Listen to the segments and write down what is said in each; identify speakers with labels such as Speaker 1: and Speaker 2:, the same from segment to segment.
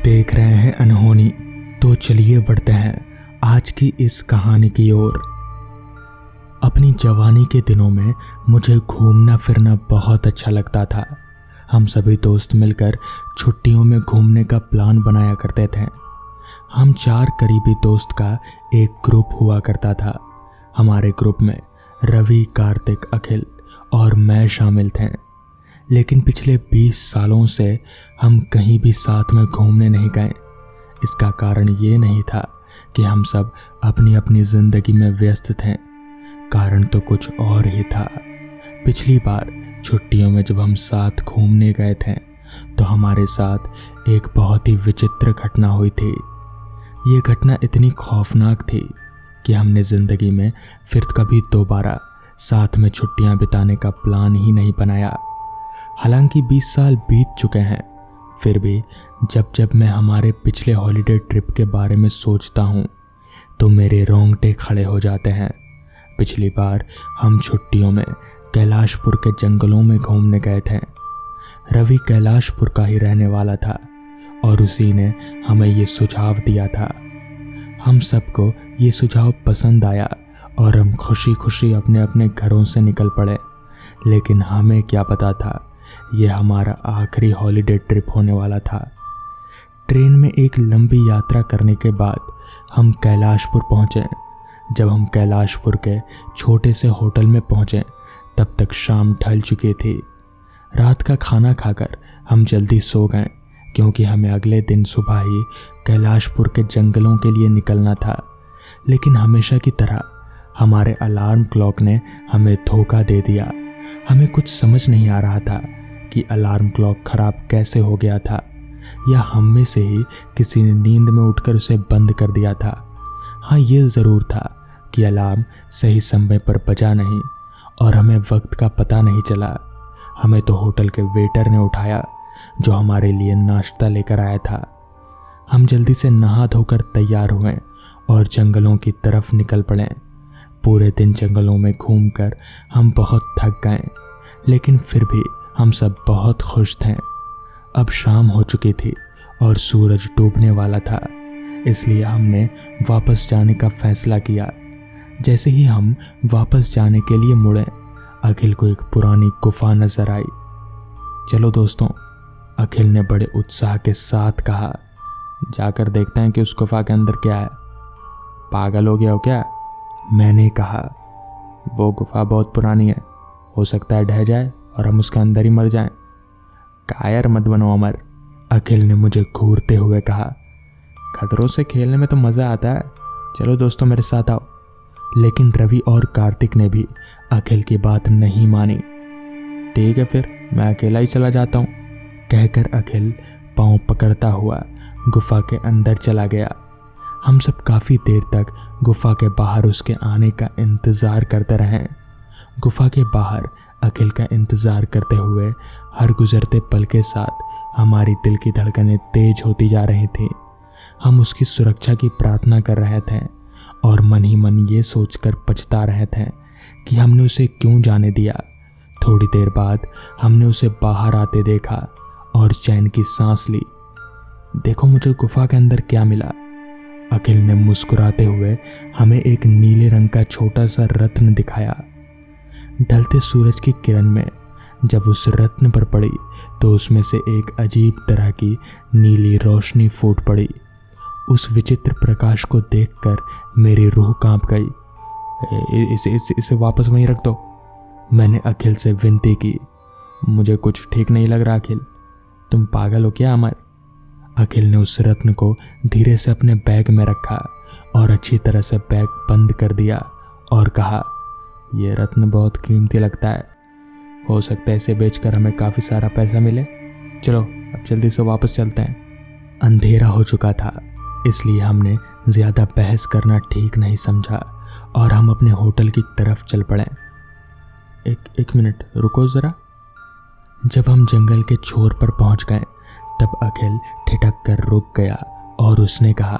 Speaker 1: देख रहे हैं अनहोनी। तो चलिए बढ़ते हैं आज की इस कहानी की ओर। अपनी जवानी के दिनों में मुझे घूमना फिरना बहुत अच्छा लगता था। हम सभी दोस्त मिलकर छुट्टियों में घूमने का प्लान बनाया करते थे। हम 4 करीबी दोस्त का एक ग्रुप हुआ करता था। हमारे ग्रुप में रवि, कार्तिक, अखिल और मैं शामिल थे। लेकिन पिछले 20 सालों से हम कहीं भी साथ में घूमने नहीं गए। इसका कारण ये नहीं था कि हम सब अपनी अपनी जिंदगी में व्यस्त थे, कारण तो कुछ और ही था। पिछली बार छुट्टियों में जब हम साथ घूमने गए थे तो हमारे साथ एक बहुत ही विचित्र घटना हुई थी। ये घटना इतनी खौफनाक थी कि हमने जिंदगी में फिर कभी दोबारा साथ में छुट्टियां बिताने का प्लान ही नहीं बनाया। हालांकि 20 साल बीत चुके हैं, फिर भी जब जब मैं हमारे पिछले हॉलिडे ट्रिप के बारे में सोचता हूँ तो मेरे रोंगटे खड़े हो जाते हैं। पिछली बार हम छुट्टियों में कैलाशपुर के जंगलों में घूमने गए थे। रवि कैलाशपुर का ही रहने वाला था और उसी ने हमें ये सुझाव दिया था। हम सबको ये सुझाव पसंद आया और हम खुशी खुशी अपने अपने घरों से निकल पड़े। लेकिन हमें क्या पता था ये हमारा आखिरी हॉलिडे ट्रिप होने वाला था। ट्रेन में एक लंबी यात्रा करने के बाद हम कैलाशपुर पहुंचे। जब हम कैलाशपुर के छोटे से होटल में पहुंचे तब तक शाम ढल चुकी थी। रात का खाना खाकर हम जल्दी सो गए क्योंकि हमें अगले दिन सुबह ही कैलाशपुर के जंगलों के लिए निकलना था। लेकिन हमेशा की तरह हमारे अलार्म क्लॉक ने हमें धोखा दे दिया। हमें कुछ समझ नहीं आ रहा था कि अलार्म क्लॉक खराब कैसे हो गया था, या हम में से ही किसी ने नींद में उठकर उसे बंद कर दिया था। हाँ, ये ज़रूर था कि अलार्म सही समय पर बजा नहीं और हमें वक्त का पता नहीं चला। हमें तो होटल के वेटर ने उठाया जो हमारे लिए नाश्ता लेकर आया था। हम जल्दी से नहा धोकर तैयार हुए और जंगलों की तरफ निकल पड़े। पूरे दिन जंगलों में घूमकर हम बहुत थक गए, लेकिन फिर भी हम सब बहुत खुश थे। अब शाम हो चुकी थी और सूरज डूबने वाला था, इसलिए हमने वापस जाने का फैसला किया। जैसे ही हम वापस जाने के लिए मुड़े, अखिल को एक पुरानी गुफा नजर आई। चलो दोस्तों, अखिल ने बड़े उत्साह के साथ कहा। जाकर देखते हैं कि उस गुफा के अंदर क्या है। पागल हो गया हो क्या? मैंने कहा। वो गुफा बहुत पुरानी है, हो सकता है ढह जाए और हम उसके अंदर ही मर जाएं। कायर मत बनो अमर, अखिल ने मुझे घूरते हुए कहा। खतरों से खेलने में तो मज़ा आता है, चलो दोस्तों मेरे साथ आओ। लेकिन रवि और कार्तिक ने भी अखिल की बात नहीं मानी। ठीक है फिर मैं अकेला ही चला जाता हूँ, कहकर अखिल पाँव पकड़ता हुआ गुफा के अंदर चला गया। हम सब काफ़ी देर तक गुफा के बाहर उसके आने का इंतज़ार करते रहे। गुफा के बाहर अखिल का इंतज़ार करते हुए हर गुजरते पल के साथ हमारी दिल की धड़कनें तेज होती जा रही थी। हम उसकी सुरक्षा की प्रार्थना कर रहे थे और मन ही मन ये सोचकर पछता रहे थे कि हमने उसे क्यों जाने दिया। थोड़ी देर बाद हमने उसे बाहर आते देखा और चैन की सांस ली। देखो मुझे गुफा के अंदर क्या मिला। अखिल ने मुस्कुराते हुए हमें एक नीले रंग का छोटा सा रत्न दिखाया। ढलते सूरज की किरण में जब उस रत्न पर पड़ी तो उसमें से एक अजीब तरह की नीली रोशनी फूट पड़ी। उस विचित्र प्रकाश को देखकर मेरी रूह कांप गई। इसे वापस वहीं रख दो, मैंने अखिल से विनती की। मुझे कुछ ठीक नहीं लग रहा अखिल, तुम पागल हो क्या अमर? अखिल ने उस रत्न को धीरे से अपने बैग में रखा और अच्छी तरह से बैग बंद कर दिया और कहा, यह रत्न बहुत कीमती लगता है, हो सकता है इसे बेचकर हमें काफ़ी सारा पैसा मिले। चलो अब जल्दी से वापस चलते हैं। अंधेरा हो चुका था, इसलिए हमने ज़्यादा बहस करना ठीक नहीं समझा और हम अपने होटल की तरफ चल पड़े। एक मिनट रुको ज़रा। जब हम जंगल के छोर पर पहुंच गए तब अखिल ठिठक कर रुक गया और उसने कहा,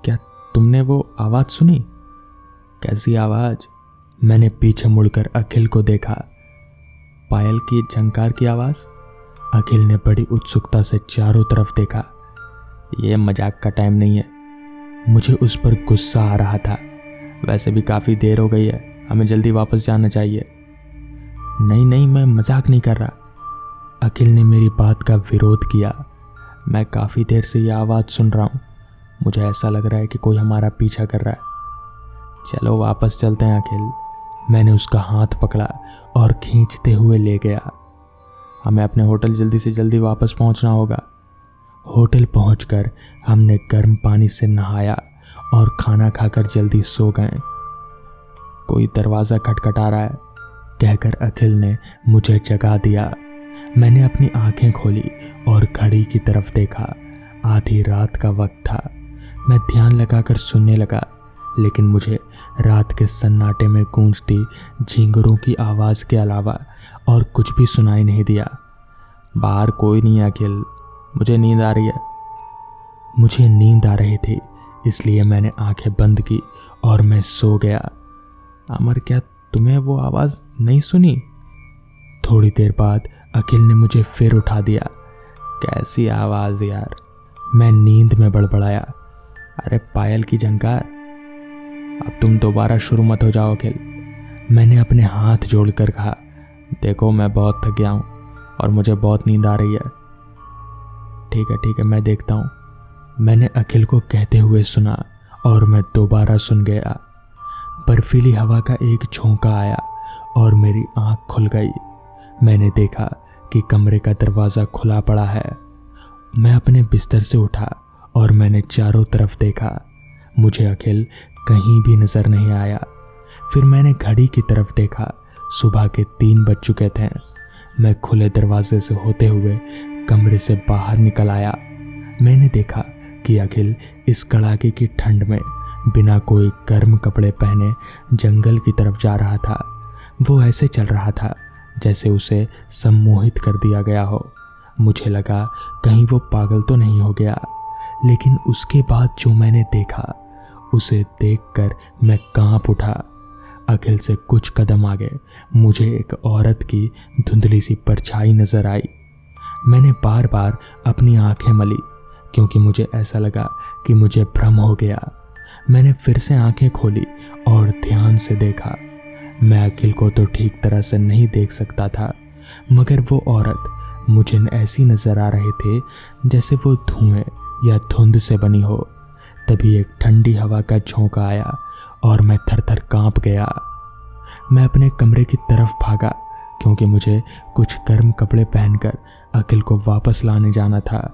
Speaker 1: क्या तुमने वो आवाज़ सुनी? कैसी आवाज़? मैंने पीछे मुड़कर अखिल को देखा। पायल की झंकार की आवाज़? अखिल ने बड़ी उत्सुकता से चारों तरफ देखा ये मजाक का टाइम नहीं है। मुझे उस पर गुस्सा आ रहा था। वैसे भी काफ़ी देर हो गई है, हमें जल्दी वापस जाना चाहिए। नहीं नहीं, मैं मजाक नहीं कर रहा। अखिल ने मेरी बात का विरोध किया। मैं काफ़ी देर से ये आवाज़ सुन रहा हूँ। मुझे ऐसा लग रहा है कि कोई हमारा पीछा कर रहा है। चलो वापस चलते हैं अखिल। मैंने उसका हाथ पकड़ा और खींचते हुए ले गया। हमें अपने होटल जल्दी से जल्दी वापस पहुंचना होगा। होटल पहुंचकर हमने गर्म पानी से नहाया और खाना खाकर जल्दी सो गए। कोई दरवाज़ा खटखटा रहा है कहकर अखिल ने मुझे जगा दिया। मैंने अपनी आंखें खोली और घड़ी की तरफ देखा। आधी रात का वक्त था। मैं ध्यान लगाकर सुनने लगा, लेकिन मुझे रात के सन्नाटे में गूंजती झींगरों की आवाज़ के अलावा और कुछ भी सुनाई नहीं दिया। बाहर कोई नहीं है अखिल, मुझे नींद आ रही है। मुझे नींद आ रही थी, इसलिए मैंने आंखें बंद की और मैं सो गया। अमर, क्या तुम्हें वो आवाज़ नहीं सुनी? थोड़ी देर बाद अखिल ने मुझे फिर उठा दिया। कैसी आवाज़ यार? मैं नींद में बड़बड़ाया। अरे पायल की झंकार। अब तुम दोबारा शुरू मत हो जाओ अखिल। मैंने अपने हाथ जोड़कर कहा। देखो मैं बहुत थक गया हूँ और मुझे बहुत नींद आ रही है। ठीक है, मैं देखता हूँ, मैंने अखिल को कहते हुए सुना और मैं दोबारा सुन गया। बर्फीली हवा का एक झोंका आया और मेरी आंख खुल गई। मैंने देखा कि कमरे का दरवाज़ा खुला पड़ा है। मैं अपने बिस्तर से उठा और मैंने चारों तरफ देखा। मुझे अखिल कहीं भी नजर नहीं आया। फिर मैंने घड़ी की तरफ देखा। सुबह के 3 बज चुके थे। मैं खुले दरवाजे से होते हुए कमरे से बाहर निकल आया। मैंने देखा कि अखिल इस कड़ाके की ठंड में बिना कोई गर्म कपड़े पहने जंगल की तरफ जा रहा था। वो ऐसे चल रहा था जैसे उसे सम्मोहित कर दिया गया हो। मुझे लगा कहीं वो पागल तो नहीं हो गया, लेकिन उसके बाद जो मैंने देखा उसे देखकर मैं कांप उठा। अखिल से कुछ कदम आगे मुझे एक औरत की धुंधली सी परछाई नजर आई। मैंने बार बार अपनी आंखें मली क्योंकि मुझे ऐसा लगा कि मुझे भ्रम हो गया। मैंने फिर से आंखें खोली और ध्यान से देखा। मैं अखिल को तो ठीक तरह से नहीं देख सकता था, मगर वो औरत मुझे ऐसी नजर आ रहे थे जैसे वो धुएं या धुंध से बनी हो। तभी एक ठंडी हवा का झोंका आया और मैं थर-थर कांप गया। मैं अपने कमरे की तरफ भागा क्योंकि मुझे कुछ गर्म कपड़े पहनकर अखिल को वापस लाने जाना था।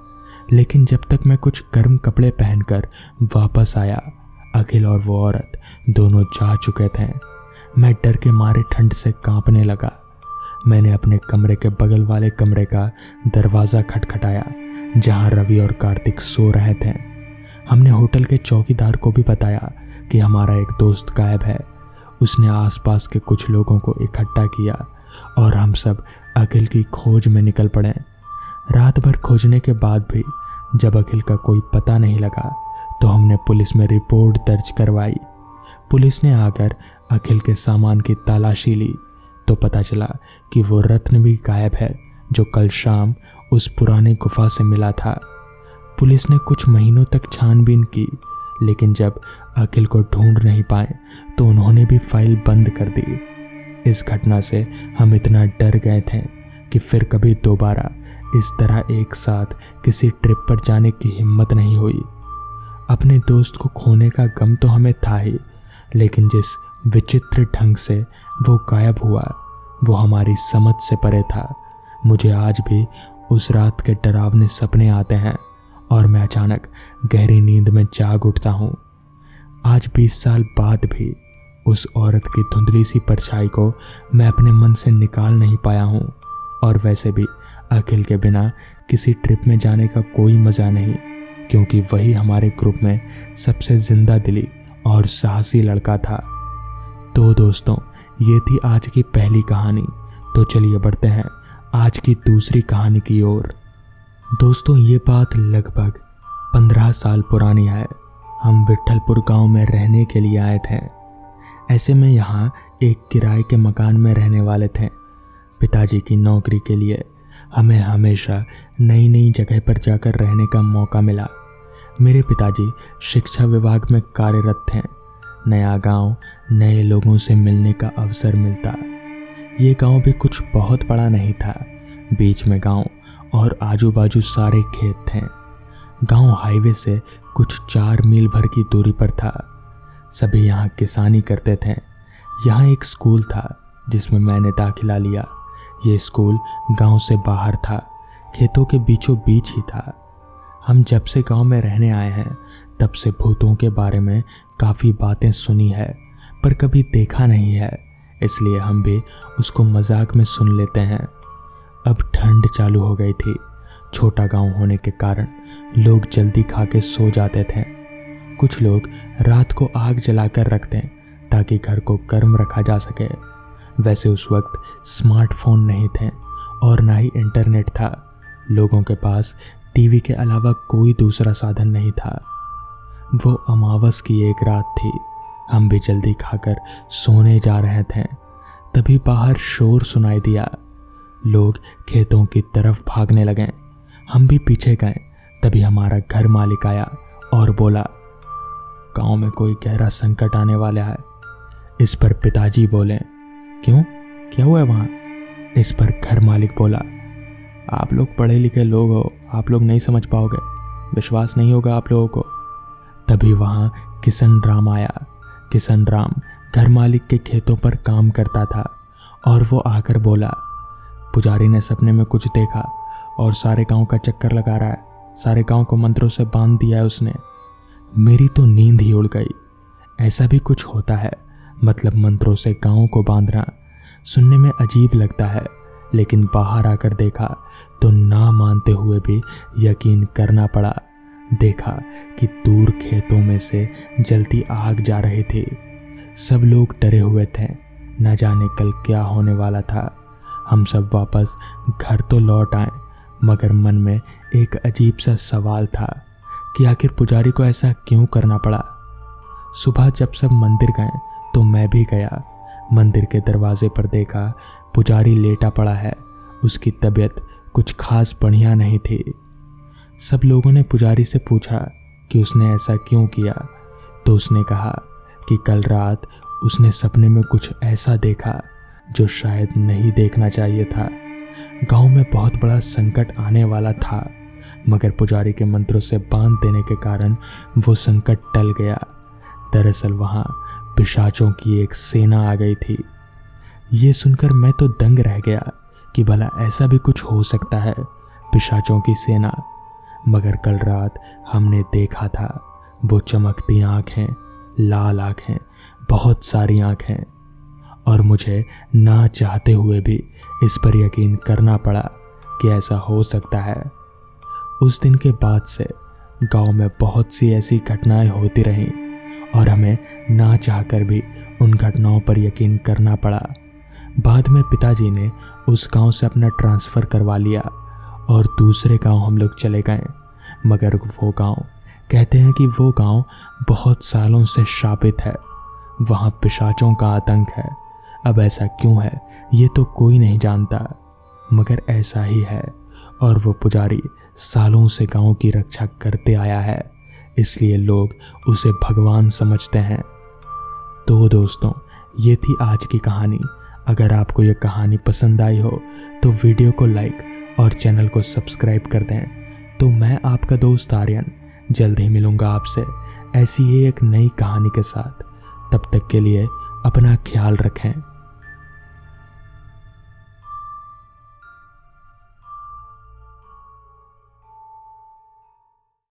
Speaker 1: लेकिन जब तक मैं कुछ गर्म कपड़े पहनकर वापस आया, अखिल और वो औरत दोनों जा चुके थे। मैं डर के मारे ठंड से कांपने लगा। मैंने अपने कमरे के बगल वाले कमरे का दरवाज़ा खटखटाया जहां रवि और कार्तिक सो रहे थे। हमने होटल के चौकीदार को भी बताया कि हमारा एक दोस्त गायब है। उसने आसपास के कुछ लोगों को इकट्ठा किया और हम सब अखिल की खोज में निकल पड़े। रात भर खोजने के बाद भी जब अखिल का कोई पता नहीं लगा तो हमने पुलिस में रिपोर्ट दर्ज करवाई। पुलिस ने आकर अखिल के सामान की तलाशी ली तो पता चला कि वो रत्न भी गायब है जो कल शाम उस पुरानी गुफा से मिला था। पुलिस ने कुछ महीनों तक छानबीन की, लेकिन जब अखिल को ढूंढ नहीं पाए तो उन्होंने भी फाइल बंद कर दी। इस घटना से हम इतना डर गए थे कि फिर कभी दोबारा इस तरह एक साथ किसी ट्रिप पर जाने की हिम्मत नहीं हुई। अपने दोस्त को खोने का गम तो हमें था ही, लेकिन जिस विचित्र ढंग से वो गायब हुआ वो हमारी समझ से परे था। मुझे आज भी उस रात के डरावने सपने आते हैं और मैं अचानक गहरी नींद में जाग उठता हूँ। आज 20 साल बाद भी उस औरत की धुंधली सी परछाई को मैं अपने मन से निकाल नहीं पाया हूँ। और वैसे भी अखिल के बिना किसी ट्रिप में जाने का कोई मज़ा नहीं, क्योंकि वही हमारे ग्रुप में सबसे जिंदा दिली और साहसी लड़का था। तो दोस्तों, ये थी आज की पहली कहानी। तो चलिए बढ़ते हैं आज की दूसरी कहानी की ओर। दोस्तों, ये बात लगभग 15 साल पुरानी है। हम विट्ठलपुर गांव में रहने के लिए आए थे। ऐसे में यहाँ एक किराए के मकान में रहने वाले थे। पिताजी की नौकरी के लिए हमें हमेशा नई नई जगह पर जाकर रहने का मौका मिला। मेरे पिताजी शिक्षा विभाग में कार्यरत थे। नया गांव, नए लोगों से मिलने का अवसर मिलता। ये गांव भी कुछ बहुत बड़ा नहीं था। बीच में गांव और आजू बाजू सारे खेत थे। गांव हाईवे से कुछ 4 मील भर की दूरी पर था। सभी यहाँ किसानी करते थे। यहाँ एक स्कूल था जिसमें मैंने दाखिला लिया। ये स्कूल गांव से बाहर था, खेतों के बीचों बीच ही था। हम जब से गांव में रहने आए हैं तब से भूतों के बारे में काफ़ी बातें सुनी है, पर कभी देखा नहीं है, इसलिए हम भी उसको मजाक में सुन लेते हैं। अब ठंड चालू हो गई थी। छोटा गांव होने के कारण लोग जल्दी खा के सो जाते थे। कुछ लोग रात को आग जलाकर रखते ताकि घर को गर्म रखा जा सके। वैसे उस वक्त स्मार्टफोन नहीं थे और ना ही इंटरनेट था। लोगों के पास टीवी के अलावा कोई दूसरा साधन नहीं था। वो अमावस की एक रात थी। हम भी जल्दी खाकर सोने जा रहे थे, तभी बाहर शोर सुनाई दिया। लोग खेतों की तरफ भागने लगे। हम भी पीछे गए। तभी हमारा घर मालिक आया और बोला, गांव में कोई गहरा संकट आने वाला है। इस पर पिताजी बोले, क्यों, क्या हुआ है वहाँ? इस पर घर मालिक बोला, आप लोग पढ़े लिखे लोग हो, आप लोग नहीं समझ पाओगे, विश्वास नहीं होगा आप लोगों को। तभी वहाँ किशन राम आया। किशन राम घर मालिक के खेतों पर काम करता था और वो आकर बोला, पुजारी ने सपने में कुछ देखा और सारे गांव का चक्कर लगा रहा है। सारे गांव को मंत्रों से बांध दिया है उसने। मेरी तो नींद ही उड़ गई। ऐसा भी कुछ होता है, मतलब मंत्रों से गांव को बांधना। सुनने में अजीब लगता है, लेकिन बाहर आकर देखा तो ना मानते हुए भी यकीन करना पड़ा। देखा कि दूर खेतों में से जलती आग जा रही थी। सब लोग डरे हुए थे, न जाने कल क्या होने वाला था। हम सब वापस घर तो लौट आए, मगर मन में एक अजीब सा सवाल था कि आखिर पुजारी को ऐसा क्यों करना पड़ा। सुबह जब सब मंदिर गए तो मैं भी गया। मंदिर के दरवाजे पर देखा पुजारी लेटा पड़ा है। उसकी तबीयत कुछ खास बढ़िया नहीं थी। सब लोगों ने पुजारी से पूछा कि उसने ऐसा क्यों किया, तो उसने कहा कि कल रात उसने सपने में कुछ ऐसा देखा जो शायद नहीं देखना चाहिए था। गांव में बहुत बड़ा संकट आने वाला था, मगर पुजारी के मंत्रों से बांध देने के कारण वो संकट टल गया। दरअसल वहां पिशाचों की एक सेना आ गई थी। ये सुनकर मैं तो दंग रह गया कि भला ऐसा भी कुछ हो सकता है, पिशाचों की सेना। मगर कल रात हमने देखा था वो चमकती आंखें, लाल आंखें, बहुत सारी आंखें, और मुझे ना चाहते हुए भी इस पर यकीन करना पड़ा कि ऐसा हो सकता है। उस दिन के बाद से गांव में बहुत सी ऐसी घटनाएं होती रहीं और हमें ना चाहकर भी उन घटनाओं पर यकीन करना पड़ा। बाद में पिताजी ने उस गांव से अपना ट्रांसफ़र करवा लिया और दूसरे गांव हम लोग चले गए। मगर वो गांव, कहते हैं कि वो गांव बहुत सालों से शापित है। वहाँ पिशाचों का आतंक है। अब ऐसा क्यों है ये तो कोई नहीं जानता, मगर ऐसा ही है। और वो पुजारी सालों से गांव की रक्षा करते आया है, इसलिए लोग उसे भगवान समझते हैं। तो दोस्तों, ये थी आज की कहानी। अगर आपको ये कहानी पसंद आई हो तो वीडियो को लाइक और चैनल को सब्सक्राइब कर दें। तो मैं आपका दोस्त आर्यन जल्द ही मिलूँगा आपसे ऐसी ही एक नई कहानी के साथ। तब तक के लिए अपना ख्याल रखें।